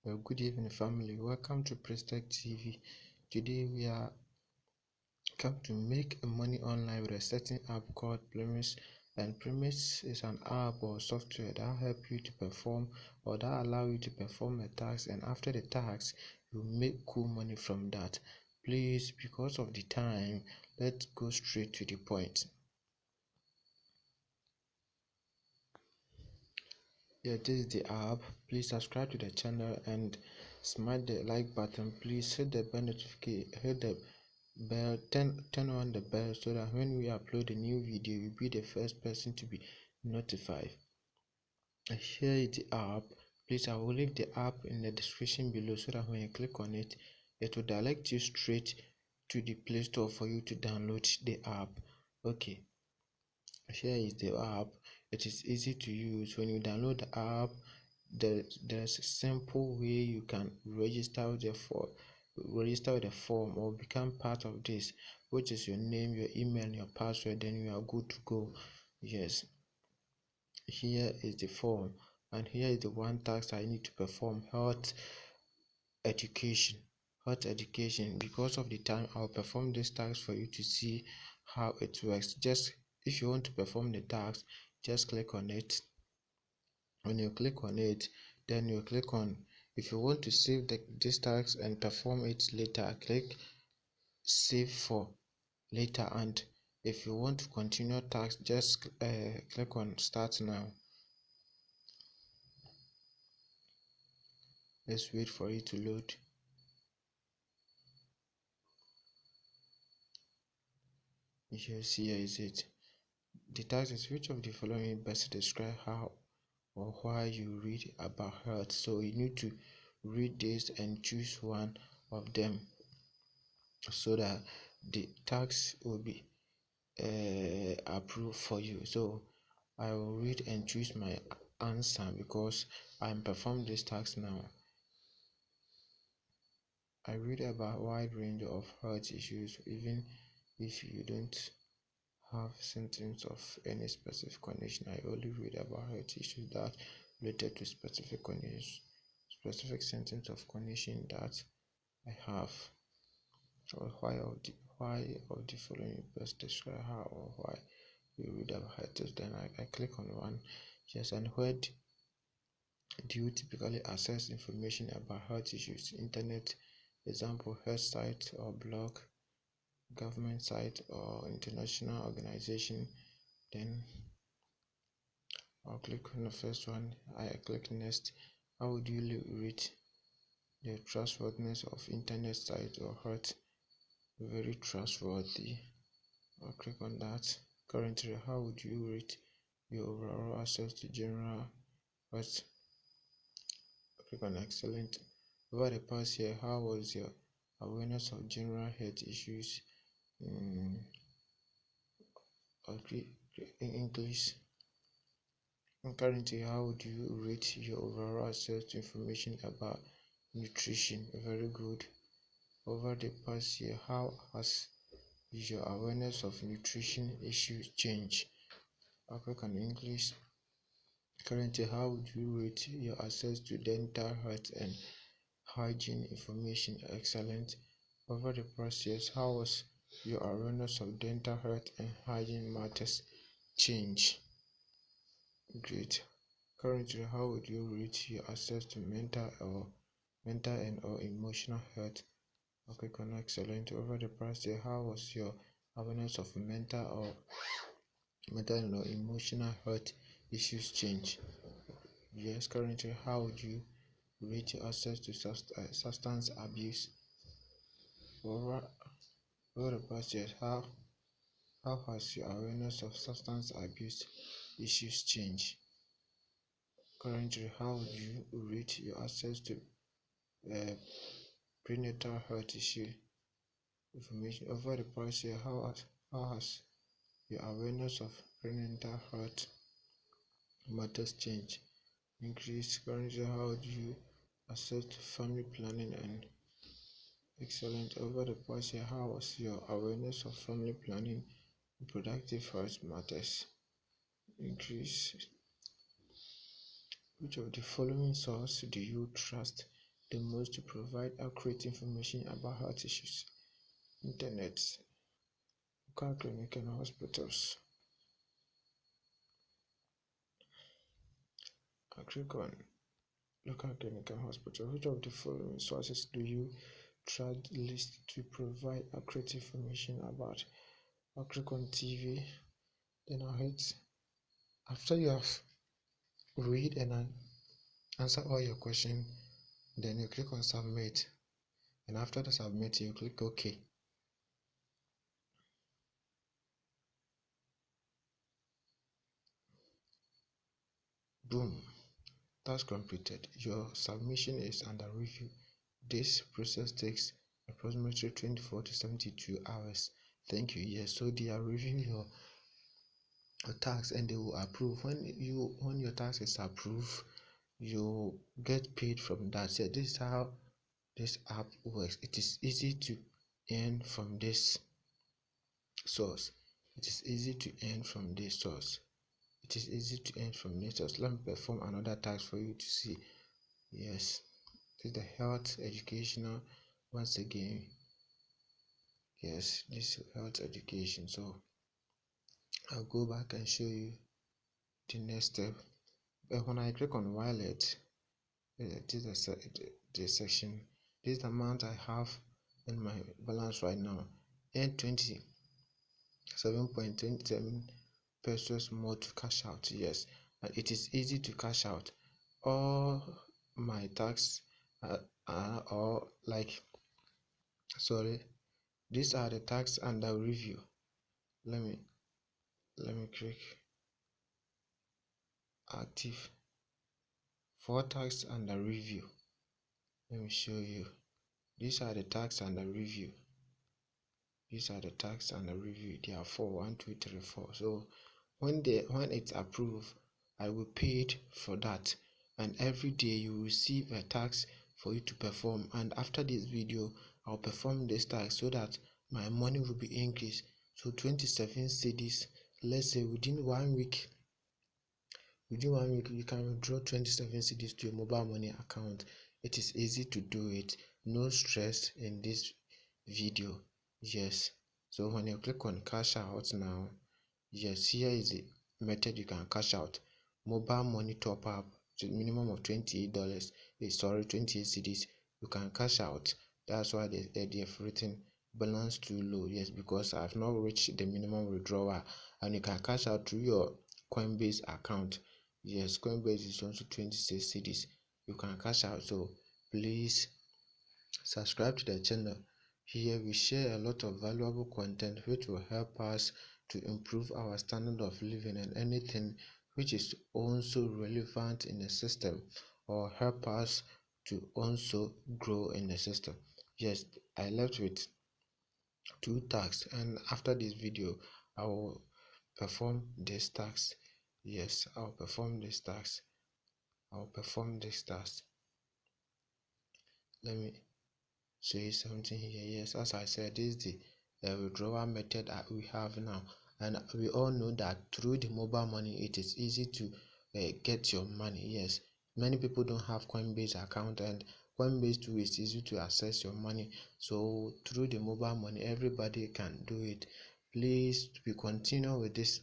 Well, good evening, family. Welcome to Prestech TV. Today we are come to make money online with a certain app called Premise. And Premise is an app or software that help you to perform or that allow you to perform a task. And after the task, you make cool money from that. Please, because of the time, let's go straight to the point. Yeah, this is the app. Please subscribe to the channel and smash the like button. Please hit the bell notification, hit the bell, turn on the bell so that when we upload a new video, you'll be the first person to be notified. Here is the app. Please, I will leave the app in the description below so that when you click on it, it will direct you straight to the Play Store for you to download the app. Okay, here is the app. It is easy to use. When you download the app, there's a simple way you can register with the form or become part of this, which is your name, your email, and your password. Then you are good to go. Yes, here is the form, and here is the one task I need to perform: education. Health education. Because of the time, I'll perform this task for you to see how it works. Just if you want to perform the task, just click on it. When you click on it, then you click on, if you want to save this task and perform it later, click save for later. And if you want to continue task, just click on start now. Let's wait for it to load. Yes, here is it. The task is, which of the following best describe how or why you read about health. So you need to read this and choose one of them so that the task will be approved for you. So I will read and choose my answer because I'm performing this task now. I read about a wide range of health issues, even if you don't have symptoms of any specific condition. I only read about health issues that related to specific conditions, specific symptoms of condition that I have. So why of the following best describe how or why you read about health? Then I click on one. Yes, and where do you typically access information about health issues? Internet, example, health site or blog, government site or international organization. Then I'll click on the first one. I click next. How would you rate the trustworthiness of internet site or health? Very trustworthy. I'll click on that. Currently, how would you rate your overall access to general health? Click on excellent. Over the past year, how was your awareness of general health issues in English? And currently, how would you rate your overall access to information about nutrition? Very good. Over the past year, how has your awareness of nutrition issues changed? I'll click on English. Currently, how would you rate your access to dental health and hygiene information? Excellent. Over the past years, how was your awareness of dental health and hygiene matters change? Great. Currently, how would you rate your access to mental and or emotional health? Okay, click excellent. Over the past year, how was your awareness of mental and or emotional health issues change? Yes, currently, how would you rate your access to substance abuse? Over, over the past year, how has your awareness of substance abuse issues changed? Currently, how would you rate your access to uh, prenatal health issue information? Over the past year, how has your awareness of prenatal health matters changed? Increase. Currently, how do you access to family planning and excellent? Over the past year, how was your awareness of family planning and productive health matters increase? Which of the following sources do you trust the most to provide accurate information about health issues. Internet, local clinic and hospitals. I click on local clinic and hospital. Which of the following sources do you trust list to provide accurate information about? I'll click on TV, then I'll hit. After you have read and answer all your questions, then you click on submit, and after the submit you click OK. Boom, task completed. Your submission is under review. This process takes approximately 24 to 72 hours. Thank you. Yes, so they are reviewing your tax and they will approve. When your tax is approved, you get paid from that. So this is how this app works. It is easy to earn from this source. It is easy to earn from this source. It is easy to earn from this source. Let me perform another task for you to see. Yes, this is the health educational. Once again, yes, this is health education. So I'll go back and show you the next step. But when I click on wallet, this is the section. This is the amount I have in my balance right now, and 27.27 pesos more to cash out. Yes, and it is easy to cash out. All my tax or like, sorry, these are the tax under review. Let me click active for tax under review. Let me show you. These are the tax under review. These are the tax under review. They are 4, 1, 2, 3, 4. So when it's approved, I will pay it for that. And every day you will receive a tax for you to perform. And after this video, I'll perform this tax so that my money will be increased. So 27 cedis. Let's say within 1 week. Within 1 week, you can withdraw 27 cedis to your mobile money account. It is easy to do it. No stress in this video. Yes. So when you click on cash out now, yes, here is the method you can cash out. Mobile money top up to minimum of $28. Sorry, 28 cedis. You can cash out. That's why they have written balance too low. Yes, because I've not reached the minimum withdrawal, and you can cash out through your Coinbase account. Yes, Coinbase is also 26 cedis. You can cash out. So please subscribe to the channel. Here we share a lot of valuable content which will help us to improve our standard of living, and anything which is also relevant in the system or help us to also grow in the system. Yes, I left with 2 tasks, and after this video I will perform this task. Yes, I'll perform this task. Let me show you something here. Yes, as I said, this is the withdrawal method that we have now, and we all know that through the mobile money it is easy to get your money. Yes, many people don't have Coinbase account, and Coinbase too is easy to access your money. So through the mobile money everybody can do it. Please, we continue with this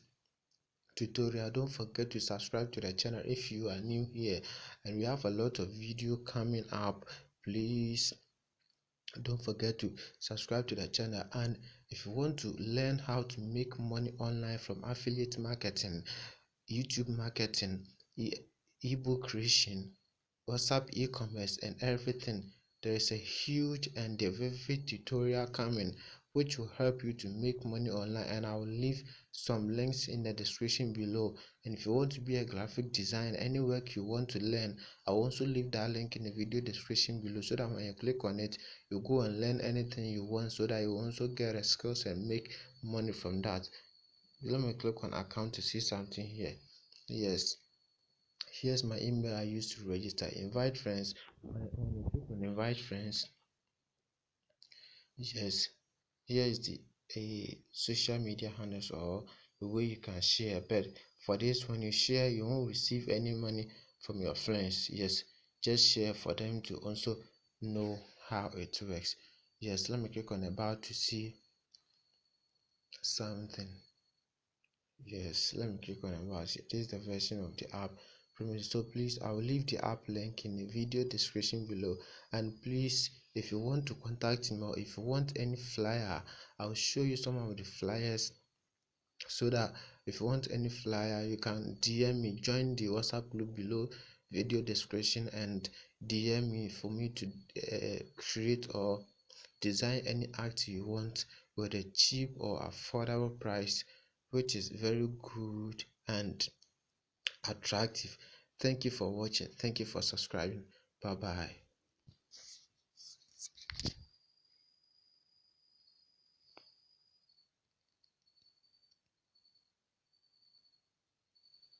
tutorial. Don't forget to subscribe to the channel if you are new here, and we have a lot of video coming up. Please don't forget to subscribe to the channel. And if you want to learn how to make money online from affiliate marketing, YouTube marketing, ebook creation, WhatsApp e-commerce and everything, there is a huge and a vivid tutorial coming which will help you to make money online, and I will leave some links in the description below. And if you want to be a graphic designer, any work you want to learn, I will also leave that link in the video description below, so that when you click on it you go and learn anything you want, so that you also get a skills and make money from that. Let me click on account to see something here. Yes, here's my email I used to register. Invite friends. When you click on invite friends, yes, here is the social media handles or the way you can share. But for this, when you share, you won't receive any money from your friends. Yes, just share for them to also know how it works. Yes, let me click on about to see something. Yes, let me click on about. This is the version of the app. So please, I will leave the app link in the video description below. And please, if you want to contact me or if you want any flyer, I'll show you some of the flyers, so that if you want any flyer, you can DM me. Join the WhatsApp group below video description and DM me for me to create or design any art you want with a cheap or affordable price, which is very good and attractive. Thank you for watching. Thank you for subscribing. Bye bye.